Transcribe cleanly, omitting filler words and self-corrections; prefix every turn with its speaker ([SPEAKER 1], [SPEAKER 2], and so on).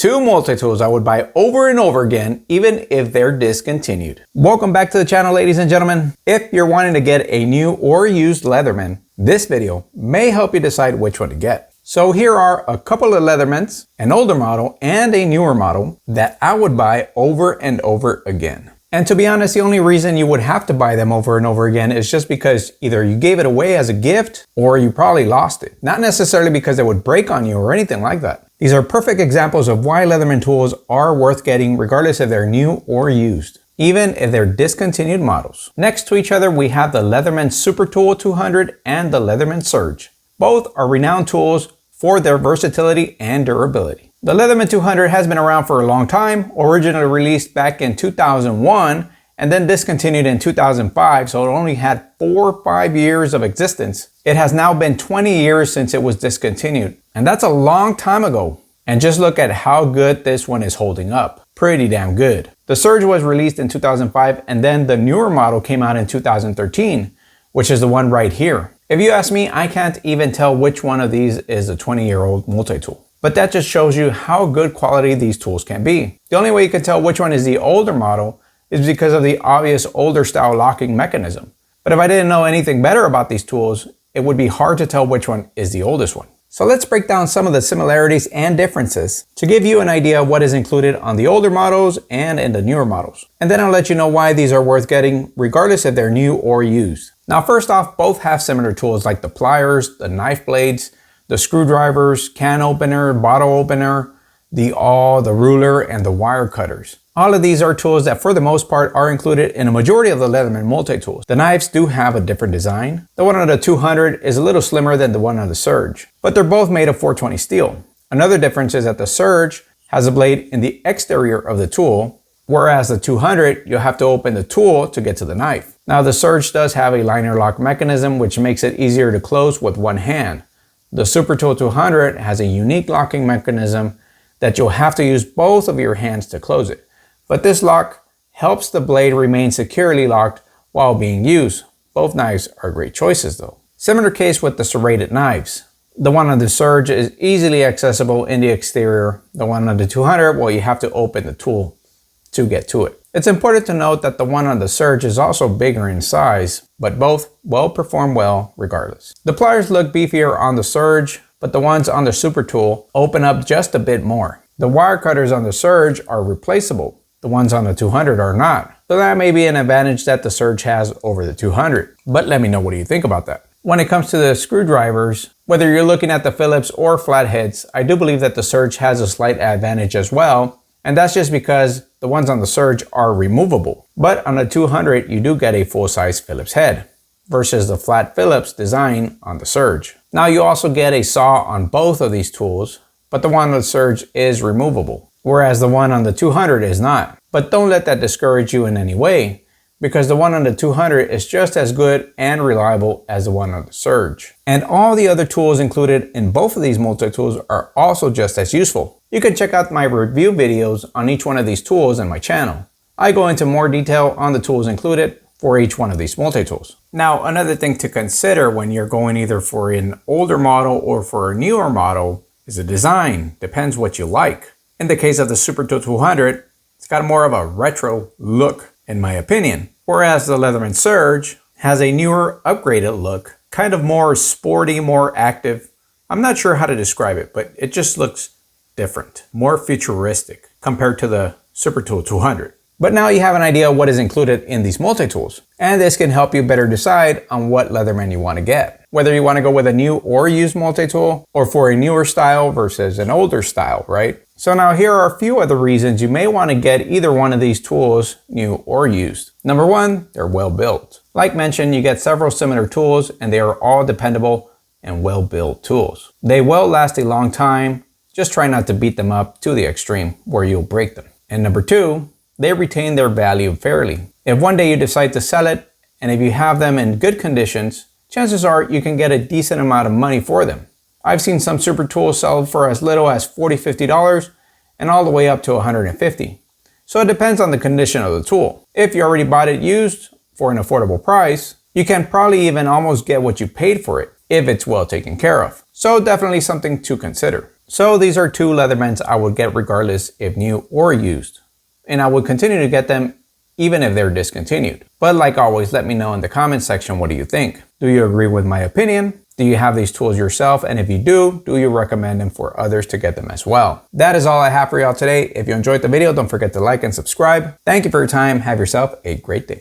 [SPEAKER 1] 2 multi-tools I would buy over and over again, even if they're discontinued. Welcome back to the channel, ladies and gentlemen. If you're wanting to get a new or used Leatherman, this video may help you decide which one to get. So here are a couple of Leathermans, an older model and a newer model that I would buy over and over again. And to be honest, the only reason you would have to buy them over and over again is just because either you gave it away as a gift or you probably lost it. Not necessarily because it would break on you or anything like that. These are perfect examples of why Leatherman tools are worth getting regardless if they're new or used, even if they're discontinued models. Next to each other, we have the Leatherman Super Tool 200 and the Leatherman Surge. Both are renowned tools for their versatility and durability. The Leatherman 200 has been around for a long time, originally released back in 2001 and then discontinued in 2005, so it only had 4 or 5 years of existence. It has now been 20 years since it was discontinued, and that's a long time ago. And just look at how good this one is holding up. Pretty damn good. The Surge was released in 2005, and then the newer model came out in 2013, which is the one right here. If you ask me, I can't even tell which one of these is a 20-year-old multi-tool. But that just shows you how good quality these tools can be. The only way you can tell which one is the older model is because of the obvious older style locking mechanism. But if I didn't know anything better about these tools, it would be hard to tell which one is the oldest one. So let's break down some of the similarities and differences to give you an idea of what is included on the older models and in the newer models. And then I'll let you know why these are worth getting regardless if they're new or used. Now first off, both have similar tools like the pliers, the knife blades, the screwdrivers, can opener, bottle opener, the awl, the ruler, and the wire cutters. All of these are tools that for the most part are included in a majority of the Leatherman multi-tools. The knives do have a different design. The one on the 200 is a little slimmer than the one on the Surge, but they're both made of 420 steel. Another difference is that the Surge has a blade in the exterior of the tool, whereas the 200, you'll have to open the tool to get to the knife. Now the Surge does have a liner lock mechanism, which makes it easier to close with one hand. The Super Tool 200 has a unique locking mechanism that you'll have to use both of your hands to close it. But this lock helps the blade remain securely locked while being used. Both knives are great choices though. Similar case with the serrated knives. The one on the Surge is easily accessible in the exterior. The one on the 200, well, you have to open the tool to get to it. It's important to note that the one on the Surge is also bigger in size, but both will perform well regardless. The pliers look beefier on the Surge, but the ones on the Super Tool open up just a bit more. The wire cutters on the Surge are replaceable. The ones on the 200 are not. So that may be an advantage that the Surge has over the 200. But let me know, what do you think about that? When it comes to the screwdrivers, whether you're looking at the Phillips or flatheads, I do believe that the Surge has a slight advantage as well. And that's just because the ones on the Surge are removable. But on the 200, you do get a full-size Phillips head versus the flat Phillips design on the Surge. Now you also get a saw on both of these tools, but the one on the Surge is removable, whereas the one on the 200 is not. But don't let that discourage you in any way, because the one on the 200 is just as good and reliable as the one on the Surge. And all the other tools included in both of these multi-tools are also just as useful. You can check out my review videos on each one of these tools on my channel. I go into more detail on the tools included for each one of these multi-tools. Now, another thing to consider when you're going either for an older model or for a newer model is the design. Depends what you like. In the case of the Super Tool 200, it's got more of a retro look in my opinion, whereas the Leatherman Surge has a newer upgraded look, kind of more sporty, more active. I'm not sure how to describe it, but it just looks different, more futuristic compared to the Super Tool 200. But now you have an idea of what is included in these multi-tools, and this can help you better decide on what Leatherman you want to get. Whether you want to go with a new or used multi-tool, or for a newer style versus an older style, right? So now here are a few of the reasons you may want to get either one of these tools, new or used. Number one, they're well built. Like mentioned, you get several similar tools and they are all dependable and well built tools. They will last a long time, just try not to beat them up to the extreme where you'll break them. And number two, they retain their value fairly. If one day you decide to sell it, and if you have them in good conditions, chances are you can get a decent amount of money for them. I've seen some Super Tools sell for as little as $40, $50 and all the way up to $150. So it depends on the condition of the tool. If you already bought it used for an affordable price, you can probably even almost get what you paid for it if it's well taken care of. So definitely something to consider. So these are two Leathermans I would get regardless if new or used. And I would continue to get them even if they're discontinued. But like always, let me know in the comments section, what do you think? Do you agree with my opinion? Do you have these tools yourself? And if you do you recommend them for others to get them as well? That is all I have for y'all today. If you enjoyed the video, don't forget to like and subscribe. Thank you for your time. Have yourself a great day.